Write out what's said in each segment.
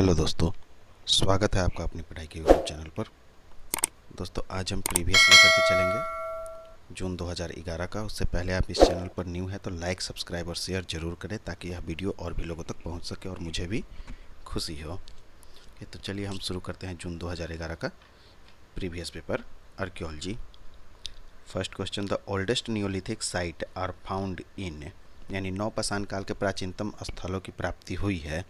Hello दोस्तों, स्वागत है आपका अपनी पढ़ाई के यूट्यूब चैनल पर। दोस्तों, आज हम प्रीवियस लेकर के चलेंगे जून 2011 का। उससे पहले आप इस चैनल पर न्यू है तो लाइक, सब्सक्राइब और शेयर ज़रूर करें ताकि यह वीडियो और भी लोगों तक पहुंच सके और मुझे भी खुशी हो। तो चलिए हम शुरू करते हैं जून 2011 का previous paper archaeology. First question, the oldest neolithic site are found in, यानी नवपाषाण काल के प्राचीनतम स्थलों की प्राप्ति हुई है।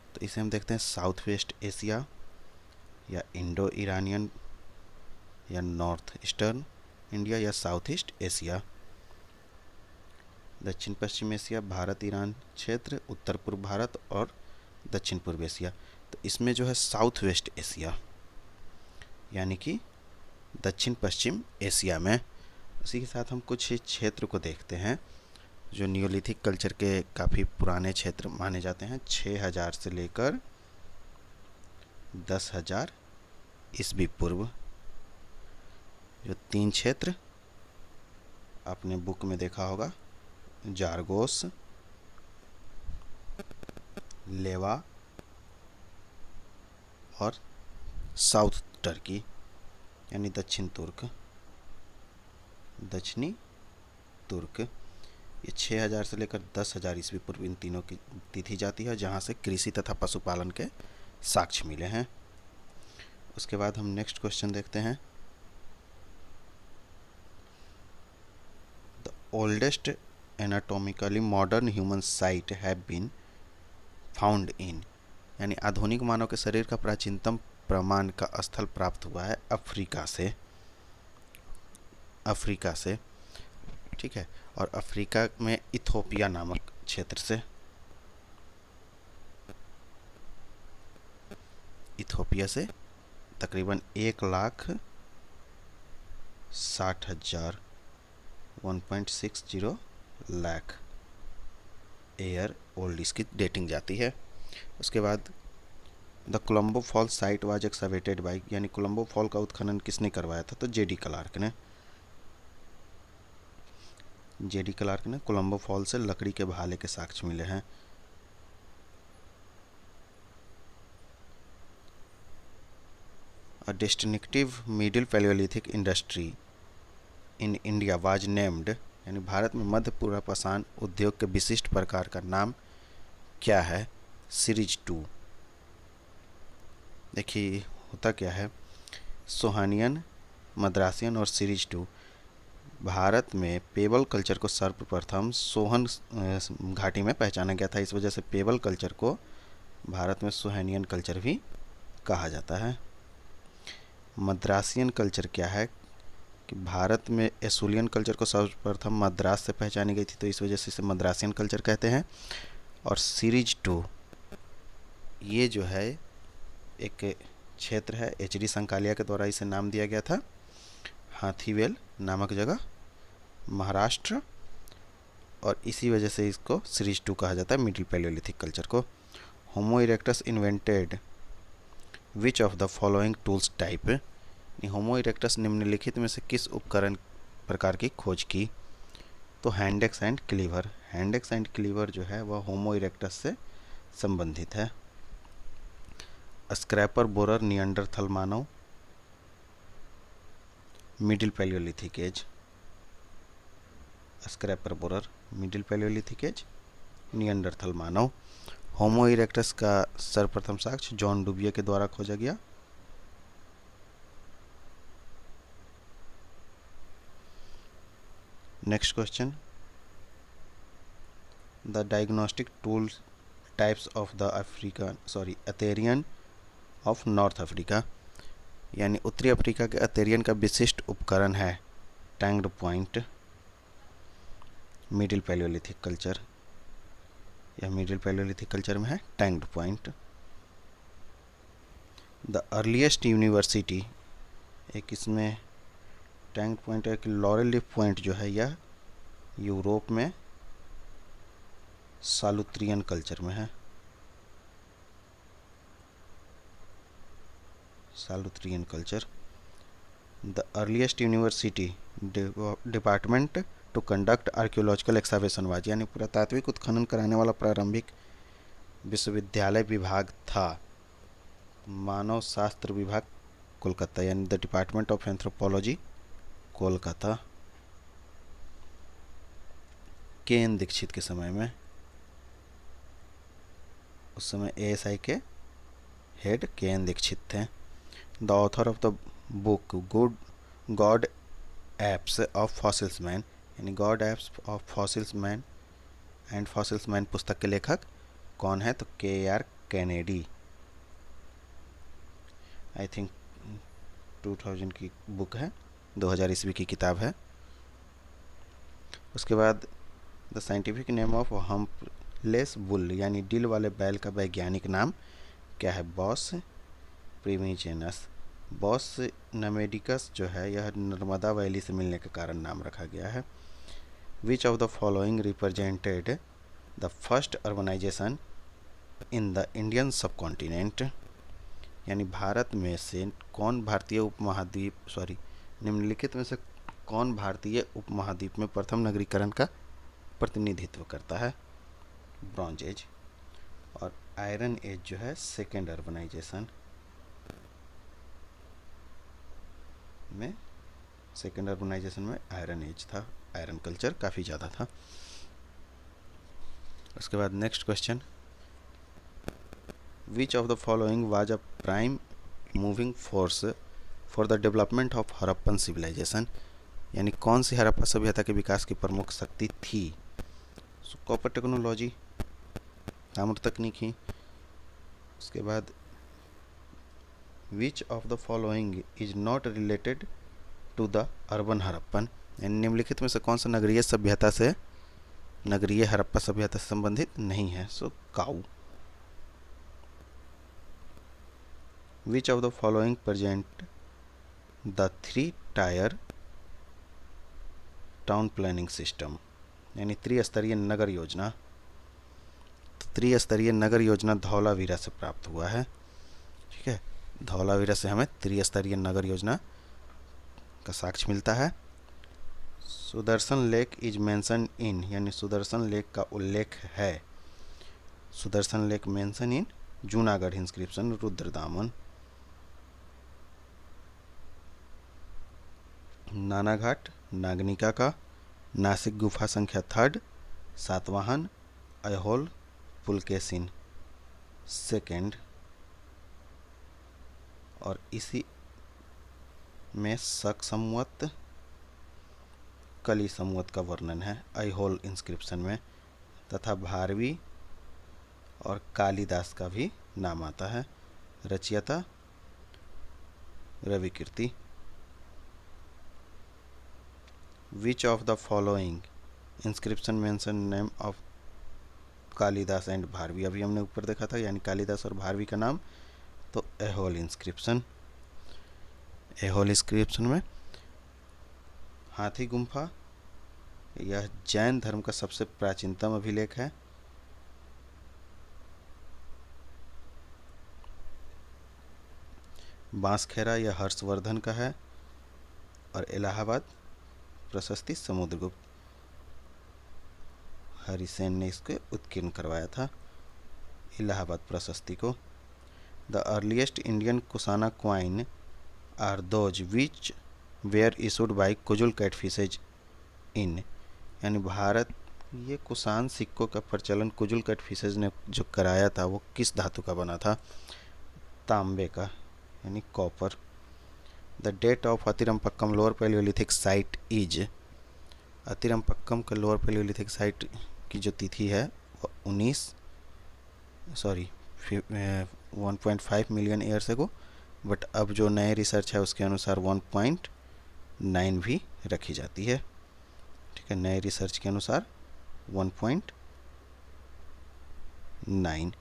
तो इसे हम देखते हैं साउथ वेस्ट एशिया या इंडो ईरानियन या नॉर्थ ईस्टर्न इंडिया या साउथ ईस्ट एशिया। दक्षिण पश्चिम एशिया, भारत ईरान क्षेत्र, उत्तर पूर्व भारत और दक्षिण पूर्व एशिया। तो इसमें जो है साउथ वेस्ट एशिया यानी कि दक्षिण पश्चिम एशिया में। उसी के साथ हम कुछ क्षेत्र को देखते हैं जो नियोलिथिक कल्चर के काफ़ी पुराने क्षेत्र माने जाते हैं। 6000 से लेकर 10,000 ईस्वी पूर्व। जो 3 क्षेत्र आपने बुक में देखा होगा, जारगोस, लेवा और साउथ टर्की यानी दक्षिणी तुर्क। ये 6000 से लेकर 10,000 ईस्वी पूर्व इन तीनों की तिथि जाती है, जहाँ से कृषि तथा पशुपालन के साक्ष्य मिले हैं। उसके बाद हम नेक्स्ट क्वेश्चन देखते हैं, the oldest anatomically modern human site have been found in, यानी आधुनिक मानव के शरीर का प्राचीनतम प्रमाण का स्थल प्राप्त हुआ है अफ्रीका से। ठीक है, और अफ्रीका में इथोपिया नामक क्षेत्र से। इथोपिया से तकरीबन 1,60,000 1.60 लाख ईयर ओल्ड इसकी डेटिंग जाती है। उसके बाद the Kalambo fall site was excavated by, यानी कोलंबो फॉल का उत्खनन किसने करवाया था? तो जेडी क्लार्क ने कोलंबो फॉल से लकड़ी के भाले के साक्ष्य मिले हैं। अ distinctive middle Palaeolithic industry in India was named, यानी भारत में मध्य पूर्व पाषाण उद्योग के विशिष्ट प्रकार का नाम क्या है? सीरीज 2। देखिए होता क्या है, सोहानियन, मद्रासियन और सीरीज 2। भारत में पेबल कल्चर को सर्वप्रथम सोहन घाटी में पहचाना गया था। इस वजह से पेबल कल्चर को भारत में सोहानियन कल्चर भी कहा जाता है। मद्रासियन कल्चर क्या है कि भारत में एसुलियन कल्चर को सर्वप्रथम मद्रास से पहचानी गई थी, तो इस वजह से इसे मद्रासियन कल्चर कहते हैं। और सीरीज 2 ये जो है एक क्षेत्र है, एच.डी. संकालिया के द्वारा इसे नाम दिया गया था। हाथीवेल नामक जगह, महाराष्ट्र, और इसी वजह से इसको सीरीज 2 कहा जाता है, मिडिल पैलियोलिथिक कल्चर को। Homo erectus invented which of the following tools type, homo erectus निम्नलिखित में से किस उपकरण प्रकार की खोज की? तो handaxe and cleaver. Handaxe and cleaver जो है वह होमो इरेक्टस से संबंधित है। स्क्रैपर बोरर नियंडरथल मानव, middle palaeolithic age. Scraper borer middle palaeolithic age, Neanderthal मानव। होमो इरेक्टस का सर्वप्रथम साक्ष्य जॉन डुबिए के द्वारा खोजा गया। Next question, the diagnostic tool types of the Aterian of North Africa, यानी उत्तरी अफ्रीका के अथेरियन का विशिष्ट उपकरण है tanged point. Middle palaeolithic culture, यह मिडिल पैलियोलिथिक कल्चर में है tanged point. The earliest university, एक इसमें टैंग्ड पॉइंट है कि लॉरेल लीफ पॉइंट जो है यह यूरोप में सालुत्रियन कल्चर में है। Solutrean culture. The earliest university department to conduct archaeological excavation was, यानी पुरातात्विक उत्खनन कराने वाला प्रारंभिक विश्वविद्यालय विभाग था? मानव शास्त्र विभाग कोलकाता, यानी the department of anthropology Kolkata. के एन दीक्षित के समय में, उस समय एएसआई के हेड के एन दीक्षित थे। The author of the book god apes of fossils man, यानी god apes of fossils man and fossils man पुस्तक के लेखक कौन है? तो के आर कैनेडी। आई थिंक 2000 की बुक है, 2000 ईस्वी की किताब है। उसके बाद the scientific name of humpless bull, यानी डिल वाले बैल का वैज्ञानिक नाम क्या है? बॉस प्रिमिजेनस। बॉस नमेडिकस जो है यह नर्मदा वैली से मिलने के कारण नाम रखा गया है। Which of the following represented the first urbanisation in the Indian subcontinent, यानी भारत में से कौन भारतीय उपमहाद्वीप निम्नलिखित में से कौन भारतीय उपमहाद्वीप में प्रथम नगरीकरण का प्रतिनिधित्व करता है? Bronze age. और आयरन एज जो है सेकेंड अर्बनाइजेशन में, सेकेंड अर्बनाइजेशन में आयरन एज था, आयरन कल्चर काफ़ी ज़्यादा था। उसके बाद next question, which of the following was a prime moving force for the development of Harappan civilisation, यानी कौन सी हड़प्पा सभ्यता के विकास की प्रमुख शक्ति थी? कॉपर टेक्नोलॉजी, ताम्र तकनीकी। उसके बाद which of the following is not related to the urban Harappan, यानी निम्नलिखित में से कौन सा नगरीय हड़प्पा सभ्यता से संबंधित नहीं है? Cow. Which of the following present the 3 tier town planning system, यानी त्रिस्तरीय नगर योजना। तो त्रिस्तरीय नगर योजना धौलावीरा से प्राप्त हुआ है। ठीक है, धौलावीरा से हमें त्रिस्तरीय नगर योजना का साक्ष्य मिलता है। Sudarshan lake is mention in, यानी सुदर्शन लेक का उल्लेख है, Sudarshan lake mention in Junagadh inscription Rudradaman. Naneghat Naganika का, नासिक गुफा संख्या 3, सातवाहन, ऐहोल पुलकेशिन सेकेंड। और इसी में शक संवत कली संवत का वर्णन है ऐहोल इंस्क्रिप्शन में, तथा भारवी और कालिदास का भी नाम आता है। रचयिता रविकीर्ति। विच of the following inscription mention name of Kalidas and Bharvi, अभी हमने ऊपर देखा था, यानी कालिदास और भारवी का नाम, तो ऐहोल इंस्क्रिप्शन। ऐहोल इंस्क्रिप्शन में हाथी गुम्फा, यह जैन धर्म का सबसे प्राचीनतम अभिलेख है। बांसखेड़ा यह हर्षवर्धन का है। और इलाहाबाद प्रशस्ति समुद्रगुप्त, हरिसेन ने इसको उत्कीर्ण करवाया था, इलाहाबाद प्रशस्ति को। The earliest Indian Kushana coin are those which were issued by Kujula Kadphises in, यानी भारत ये कुसान सिक्कों का प्रचलन कुजुल कैटफिशेज ने जो कराया था वो किस धातु का बना था? तांबे का, यानी copper. The date of Attirampakkam lower palaeolithic site is, Attirampakkam का लोअर पैलियोलिथिक साइट की जो तिथि है वो 1.5 मिलियन ईयर्स एगो, बट अब जो नए रिसर्च है उसके अनुसार 1.9 भी रखी जाती है। ठीक है, नए रिसर्च के अनुसार 1.9।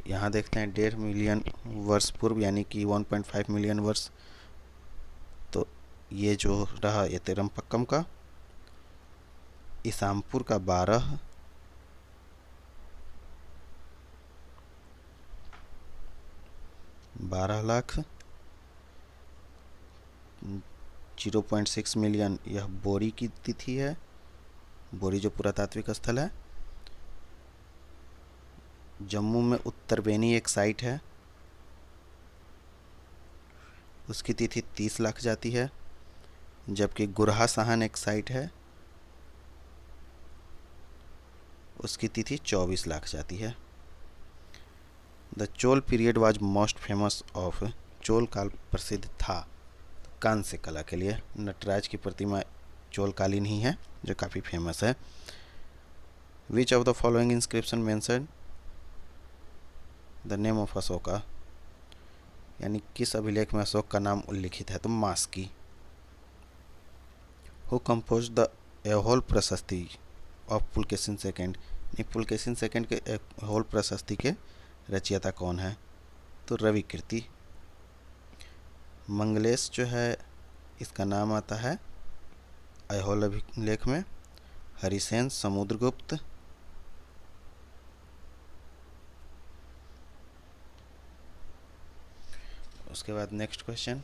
यहाँ देखते हैं 1.5 मिलियन वर्ष पूर्व, यानी कि 1.5 मिलियन वर्ष। तो ये जो रहा ये तेरमपक्कम का, इसामपुर का 12 लाख, 0.6 मिलियन यह बोरी की तिथि है, बोरी जो पुरातात्विक स्थल है। जम्मू में उत्तरबेनी एक साइट है, उसकी तिथि 30 लाख जाती है। जबकि गुरहा साहन एक साइट है, उसकी तिथि 24 लाख जाती है। The Chola period was most famous of, Chola काल प्रसिद्ध था कांस्य कला के लिए। नटराज की प्रतिमा चोल कालीन ही है जो काफ़ी फेमस है। Which of the following inscription mention the name of Ashoka, यानी किस अभिलेख में अशोक का नाम उल्लिखित है? तो मास्की। हु कंपोज द एहोल प्रशस्ति of Pulakeshin second, Pulakeshin second के एहोल प्रशस्ति के रचयिता कौन है? तो रवि कीर्ति। मंगलेश जो है इसका नाम आता है ऐहोल अभिलेख में। हरिसेन, समुद्रगुप्त, उसके बाद next question,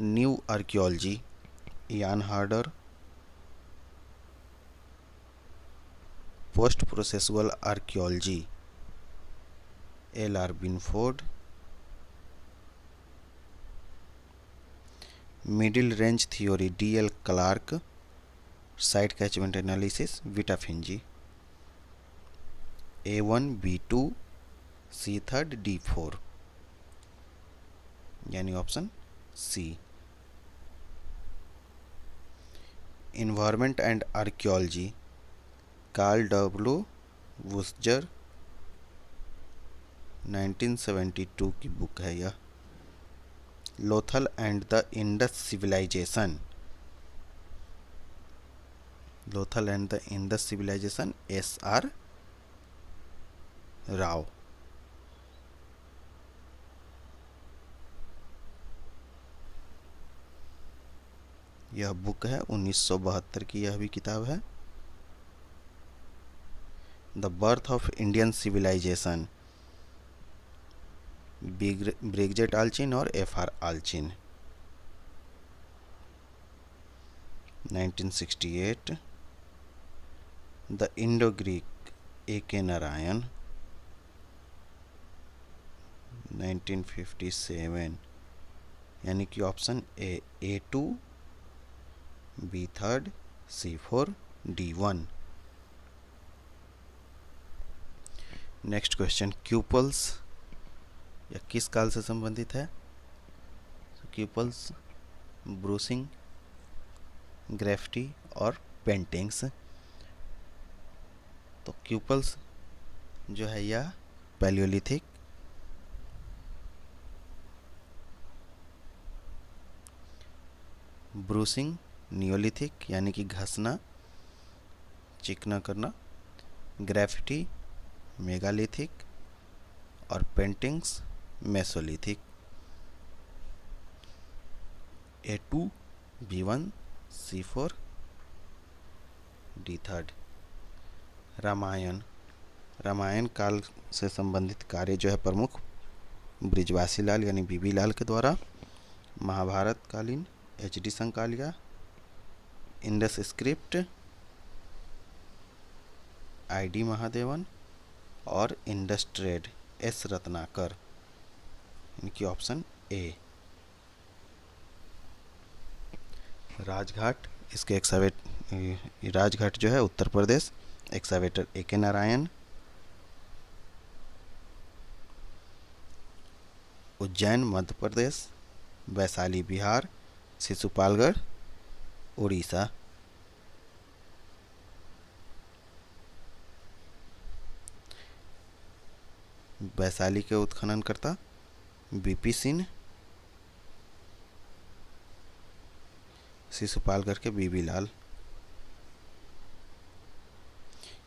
new archaeology, Ian Hodder, post processual archaeology, L R. Binford, middle range theory, D L. Clarke, site catchment analysis, Vita Finzi. A1, B2, C3, D4, यानी option C. Environment and archaeology, Karl W Butzer, 1972 की book है यह। Lothal and the Indus civilisation, Lothal and the Indus civilisation, S.R. Rao. यह book है 1972 की, यह भी किताब है। The birth of Indian civilisation, Bridget Allchin और F.R. Allchin, 1968। The Indo Greek, A.K. Narain, 1957, यानी कि option a, A2, B3, C4, D1। Next question, cupules यह किस काल से संबंधित है? क्यूपल्स ब्रूसिंग, ग्रेफिटी और पेंटिंग्स। तो क्यूपल्स जो है यह पैलियोलिथिक, ब्रूसिंग नियोलिथिक यानी कि घसना, चिकना करना, ग्रेफिटी मेगालिथिक और paintings mesolithic. A2, B1, C4, D3। Ramayana, Ramayana काल से संबंधित कार्य जो है प्रमुख ब्रिजवासी लाल यानी बीबी लाल के द्वारा। महाभारत कालीन, H.D. Sankalia, Indus script, I.D. Mahadevan और इंडस ट्रेड, S. रत्नाकर, इनकी ऑप्शन ए। राजघाट, इसके राजघाट जो है उत्तर प्रदेश, एक्सावेटर A.K. नारायण। उज्जैन मध्य प्रदेश, वैशाली बिहार, शिशुपालगढ़ उड़ीसा। वैशाली के उत्खननकर्ता B.P. सिंह, शिशुपालगढ़ के बीबी लाल,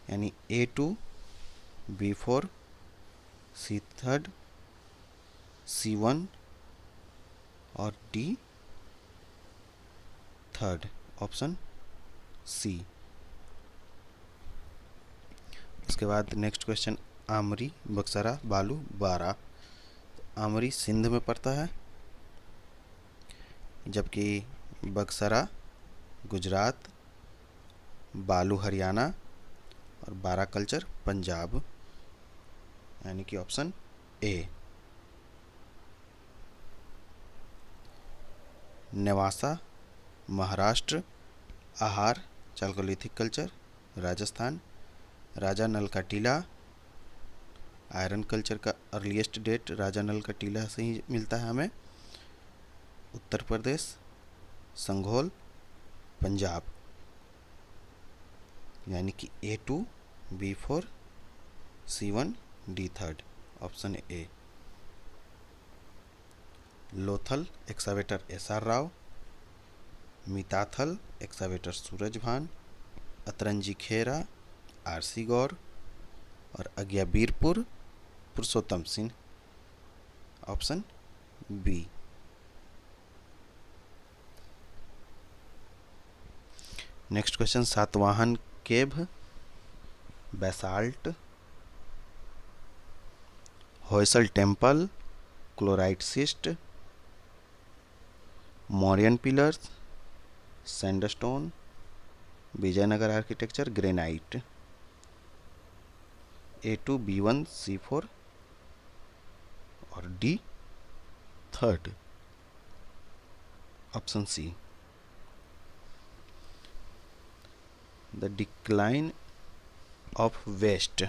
यानी A2, B4, C3, C1 और D3, ऑप्शन सी। उसके बाद नेक्स्ट क्वेश्चन, आमरी, बक्सरा, बालू, बारा। आमरी सिंध में पड़ता है, जबकि बक्सरा गुजरात, बालू हरियाणा और बारा कल्चर पंजाब, यानी कि ऑप्शन ए। नेवासा महाराष्ट्र, आहार चाल्कोलिथिक कल्चर राजस्थान, राजा नल का टीला, आयरन कल्चर का अर्लीस्ट डेट राजा नल का टीला से ही मिलता है हमें, उत्तर प्रदेश, संघोल पंजाब, यानी कि A2 B4 C1 D3, option a. Lothal excavator SR Rao, Mitathal excavator Surajbhan, Atranji Khera RC Gaur और Agiabirpur Purushottam Singh, option b. Next question, Satavahana cave, basalt, Hoysala temple, chlorite schist, Mauryan pillars, sandstone, Vijayanagara architecture, granite, A2 B1 C4 और D3, option c. The decline of west,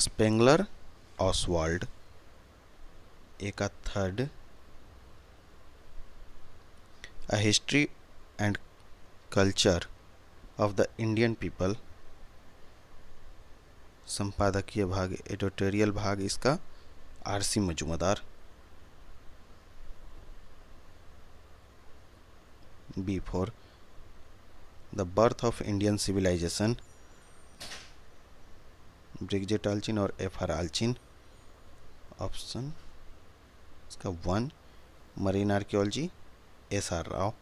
Spengler Oswald, a का third, A history and culture of the Indian people, संपादकीय भाग editorial भाग इसका RC Majumdar, B4। The birth of Indian civilisation, Bridget Allchin और FR आल्चिन, option इसका 1। Marine archaeology SR Rao,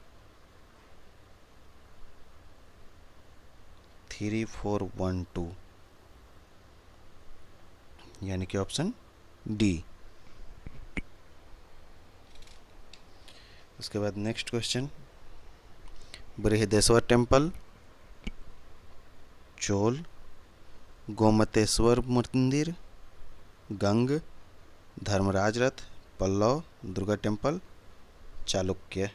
3 4 1 2, यानी कि option D. उसके बाद next question, Brihadeshwara temple, Chola, Gomateshwara मंदिर, गंग, धर्मराज रथ, पल्लव, दुर्गा टेम्पल, चालुक्य,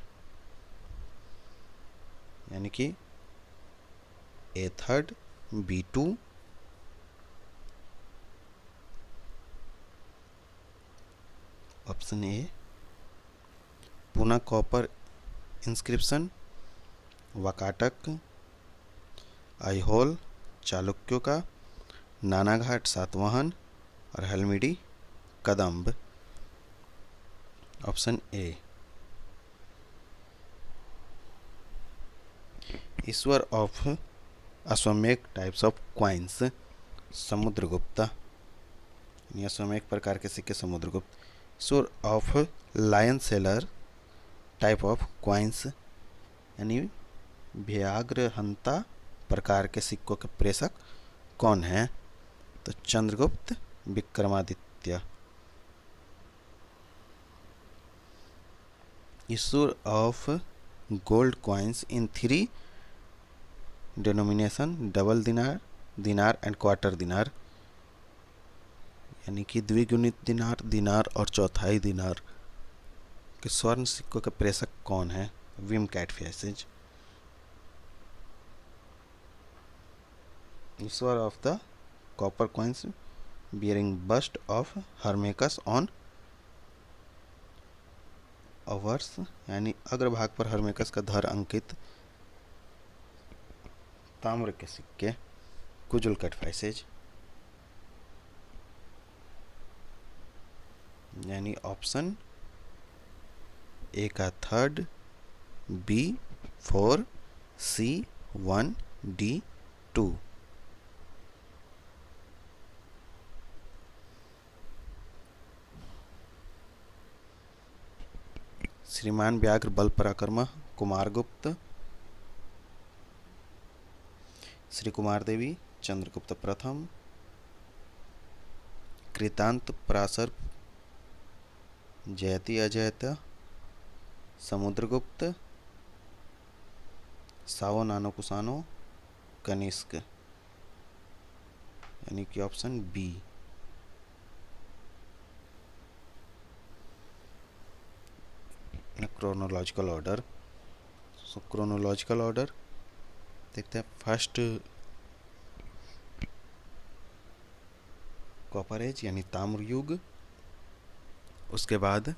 यानी कि A3 B2, option a. Poona copper inscription, Vakataka, Aihole चालुक्यों का, नानाघाट सातवाहन और Halmidi Kadamba, option a. Issuer of Ashvamedha types of coins, Samudragupta, अश्वमेध प्रकार के सिक्के Samudragupta. Issuer of lion slayer type of coins, यानी व्याघ्रहंता प्रकार के सिक्कों के प्रेषक कौन है? तो Chandragupta Vikramaditya. Issuer of gold coins in 3 denomination, double dinar, dinar and quarter दिनार, यानी कि द्विगुणित दिनार, दिनार और चौथाई दिनार के स्वर्ण सिक्कों के प्रेषक कौन है? Vima Kadphises. Issuer of the copper coins bearing bust of Hermaeus on obverse, यानी अग्रभाग पर हर्मेकस का धर अंकित ताम्र के सिक्के, कुजुल कैटफिशेज, यानी ऑप्शन ए का 3, बी 4, सी 1, डी 2। श्रीमान व्याघ्र बल पराक्रम कुमारगुप्त, श्री कुमार देवी चंद्रगुप्त प्रथम, कृतांत पराशर जयति अजयत समुद्रगुप्त, सावो नानो कुसानो कनिष्क, यानी कि option b. Chronological order. So chronological order देखते हैं। फर्स्ट कॉपर एज यानी ताम्र युग, उसके बाद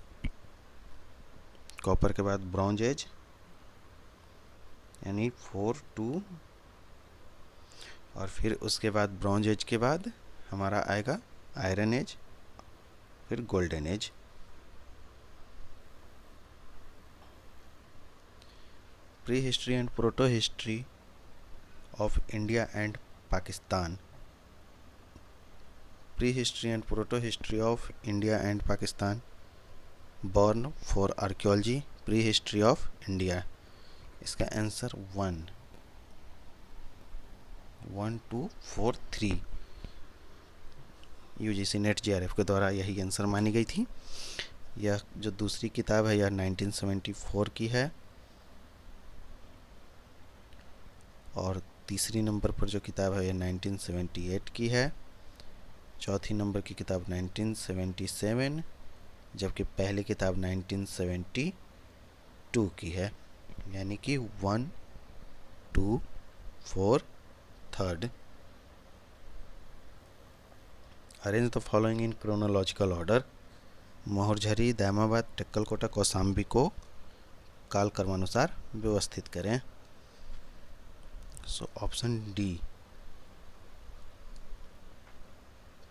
कॉपर के बाद ब्रॉन्ज एज यानी 4-2, और फिर उसके बाद ब्रॉन्ज एज के बाद हमारा आएगा आयरन एज, फिर golden age. Pre history and proto history of India and Pakistan. Pre history and proto history of India and Pakistan, born for archaeology, pre history of India. इसका आंसर 1, 2, 4, 3 यूजीसी नेट जेआरएफ के द्वारा यही answer मानी गई थी। यह जो दूसरी किताब है यह 1974 की है, और तीसरी नंबर पर जो किताब है यह 1978 की है। चौथी नंबर की किताब 1977, जबकि पहली किताब 1972 की है, यानी कि 1, 2, 4, 3rd। Arrange the following in chronological order. Mahurjhari, Damabad, Tekkalakota, Kausambi को काल क्रमानुसार व्यवस्थित करें। So option d.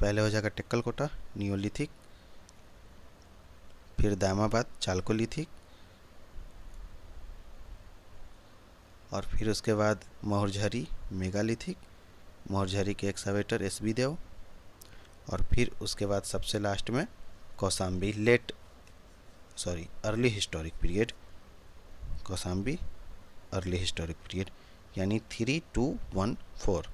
पहले हो जाएगा टेक्कलकोटा नियोलिथिक, फिर दामाबाद चालकोलिथिक, और फिर उसके बाद मोहरझरी मेगालिथिक, मोहरझरी के एक्सकैवेटर एसबी देव, और फिर उसके बाद सबसे लास्ट में Kausambi early historic period, Kausambi early historic period, यानी 3, 2, 1, 4।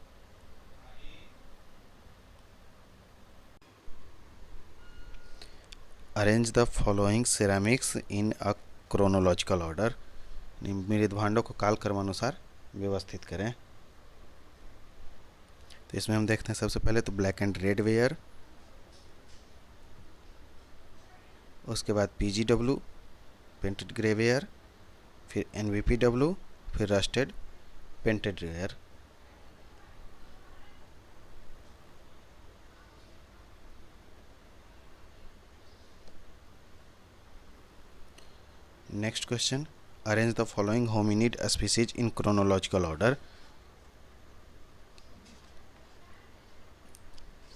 Arrange the following ceramics in a chronological order. मृद भांडों को काल क्रमानुसार व्यवस्थित करें। तो इसमें हम देखते हैं सबसे पहले तो ब्लैक एंड रेड वेयर, उसके बाद पीजीडब्ल्यू पेंटेड ग्रे वेयर, फिर एनवीपीडब्ल्यू, फिर rusted painted ware. Next question, arrange the following hominid species in chronological order.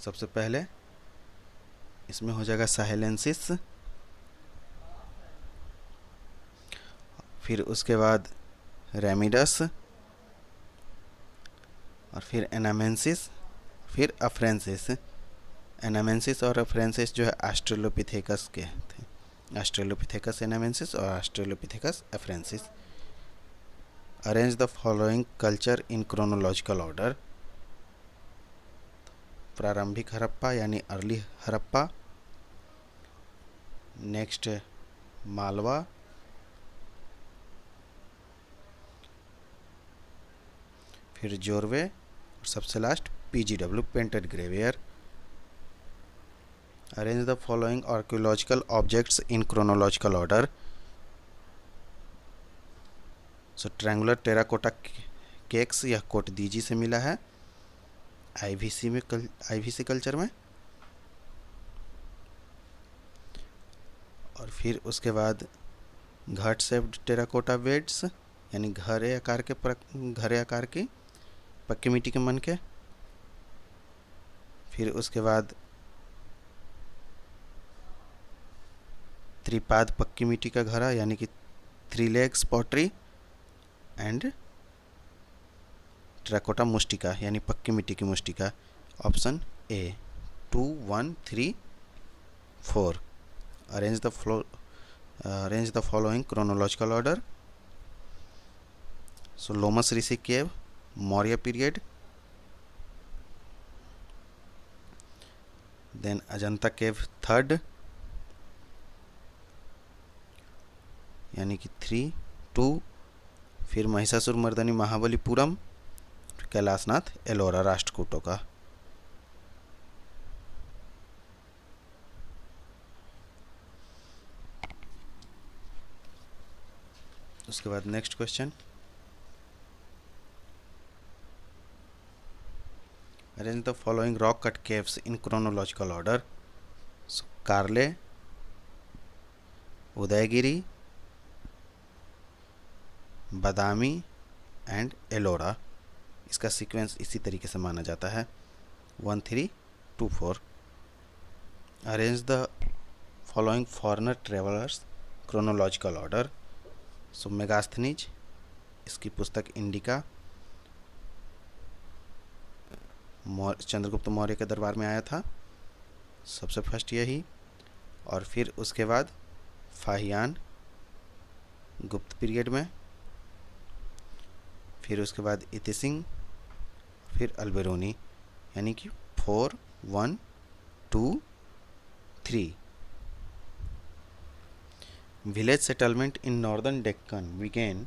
सबसे पहले इसमें हो जाएगा साहेलेंसिस, फिर उसके बाद रेमिडस, और फिर एनामेंसिस, फिर अफ्रेंसिस। एनामेंसिस और अफ्रेंसिस जो है ऑस्ट्रेलोपिथेकस के थे, ऑस्ट्रेलोपिथेकस एनामेंसिस और Australopithecus afarensis. Arrange the following culture in chronological order. प्रारंभिक हड़प्पा यानी अर्ली हड़प्पा, नेक्स्ट मालवा, फिर जोरवे, और सबसे last PGW painted grey ware. Arrange the following archaeological objects in chronological order. So triangular terracotta cakes, यह कोटदीजी से मिला है आईवीसी कल्चर में। और फिर उसके बाद घट शेप्ड टेराकोटा बेड्स, यानी घरे आकार की पक्की मिट्टी के मन के। फिर उसके बाद त्रिपाद पक्की मिट्टी का घड़ा, यानी कि 3 legs पॉटरी, एंड टेराकोटा मुस्टिका, यानी पक्की मिट्टी की मुस्टिका। Option a 2, 1, 3, 4। Arrange the following chronological order. So Lomas Rishi cave Maurya period, then Ajanta cave 3rd, यानी कि 3, 2, फिर महिषासुर मर्दनी महाबलीपुरम, कैलाशनाथ एलोरा राष्ट्रकूटों का। उसके बाद next question, arrange the following rock cut caves in chronological order. Karle, Udayagiri, Badami and Ellora. इसका सीक्वेंस इसी तरीके से माना जाता है 1 3 2 4। Arrange the following foreigner travellers chronological order. So Megasthenes, इसकी पुस्तक इंडिका, चंद्रगुप्त मौर्य के दरबार में आया था सबसे फर्स्ट यही। और फिर उसके बाद फाहियान गुप्त पीरियड में, फिर उसके बाद इतिसिंह, फिर अल्बेरोनी, यानी कि 4 1 2 3। Village settlement in northern Deccan began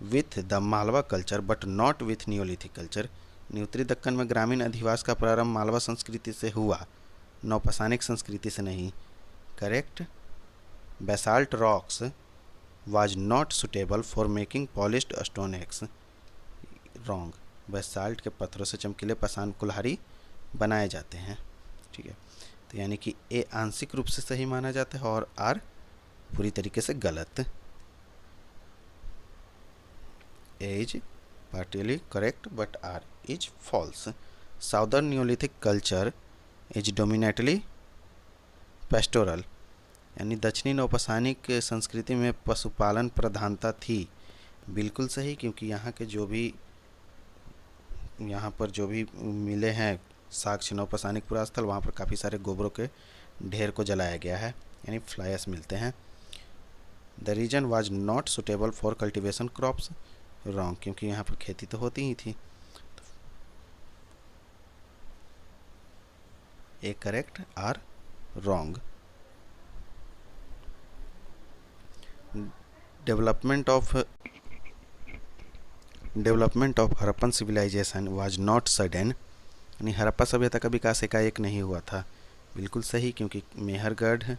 with the Malwa culture but not with neolithic culture. उत्तरी दक्कन में ग्रामीण अधिवास का प्रारंभ मालवा संस्कृति से हुआ, नौपाषाणिक संस्कृति से नहीं। Correct. Basalt rocks was not suitable for making polished stone x. Wrong. Basalt के पत्थरों से चमकीले पाषाण कुल्हाड़ी बनाए जाते हैं। ठीक है, तो यानी कि ए आंशिक रूप से सही माना जाता है और आर पूरी तरीके से गलत। A is partially correct but R is false. Southern neolithic culture is dominantly pastoral, यानी दक्षिणी नौपाषाणिक संस्कृति में पशुपालन प्रधानता थी। बिल्कुल सही, क्योंकि यहाँ पर जो भी मिले हैं साक्ष्य नौपाषाणिक पुरास्थल, वहाँ पर काफ़ी सारे गोबरों के ढेर को जलाया गया है, यानी फ्लायस मिलते हैं। The reason was not suitable for cultivation crops. Wrong, क्योंकि यहाँ पर खेती तो होती ही थी। A correct, R wrong. Development of Harappan civilisation was not sudden, यानी हड़प्पा सभ्यता का विकास एकाएक नहीं हुआ था। बिल्कुल सही, क्योंकि मेहरगढ़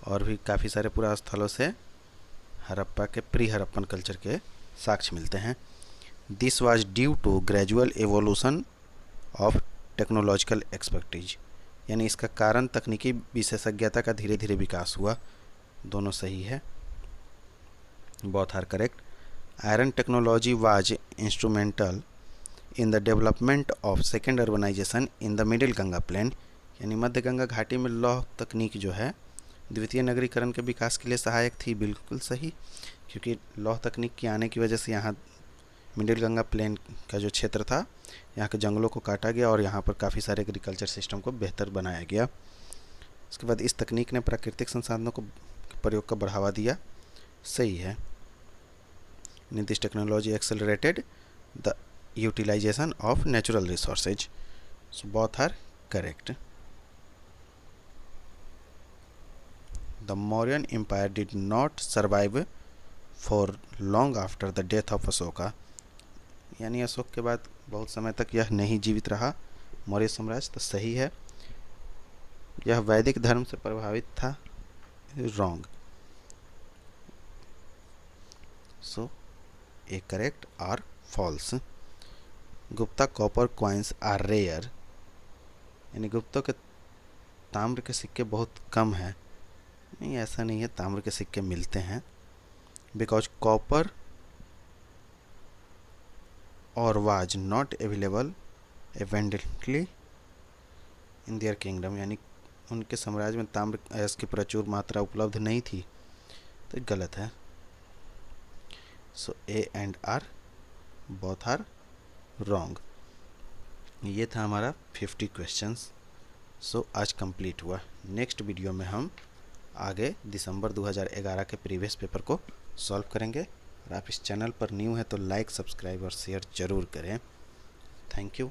और भी काफ़ी सारे पुरास्थलों से हड़प्पा के प्री हड़प्पन कल्चर के साक्ष्य मिलते हैं। This was due to gradual evolution of technological expertise, यानी इसका कारण तकनीकी विशेषज्ञता का धीरे धीरे विकास हुआ। दोनों सही है, both are correct. Iron technology was instrumental in the development of second urbanisation in the middle Ganga plain, यानी मध्य गंगा घाटी में लौह तकनीक जो है द्वितीय नगरीकरण के विकास के लिए सहायक थी। बिल्कुल सही, क्योंकि लौह तकनीक के आने की वजह से यहाँ मिडिल गंगा प्लेन का जो क्षेत्र था, यहाँ के जंगलों को काटा गया और यहाँ पर काफ़ी सारे एग्रीकल्चर सिस्टम को बेहतर बनाया गया। उसके बाद इस तकनीक ने प्राकृतिक संसाधनों को प्रयोग का बढ़ावा दिया। सही है। This technology accelerated the utilisation of natural resources. So both are correct. The Mauryan Empire did not survive for long after the death of Ashoka, यानी अशोक के बाद बहुत समय तक यह नहीं जीवित रहा मौर्य साम्राज्य। तो सही है, यह वैदिक धर्म से प्रभावित था। Wrong. So A correct are false. Gupta copper coins are rare, यानी गुप्तों के ताम्र के सिक्के बहुत कम हैं। नहीं, ऐसा नहीं है, ताम्र के सिक्के मिलते हैं। Because copper ore was not available abundantly in their kingdom, यानी उनके साम्राज्य में ताम्र की प्रचुर मात्रा उपलब्ध नहीं थी। तो गलत है। So a and R both are wrong. ये था हमारा 50 क्वेश्चंस। सो आज कंप्लीट हुआ। नेक्स्ट वीडियो में हम आगे दिसंबर 2011 के प्रीवियस पेपर को सॉल्व करेंगे। और आप इस चैनल पर न्यू हैं तो लाइक, सब्सक्राइब और शेयर ज़रूर करें। Thank you.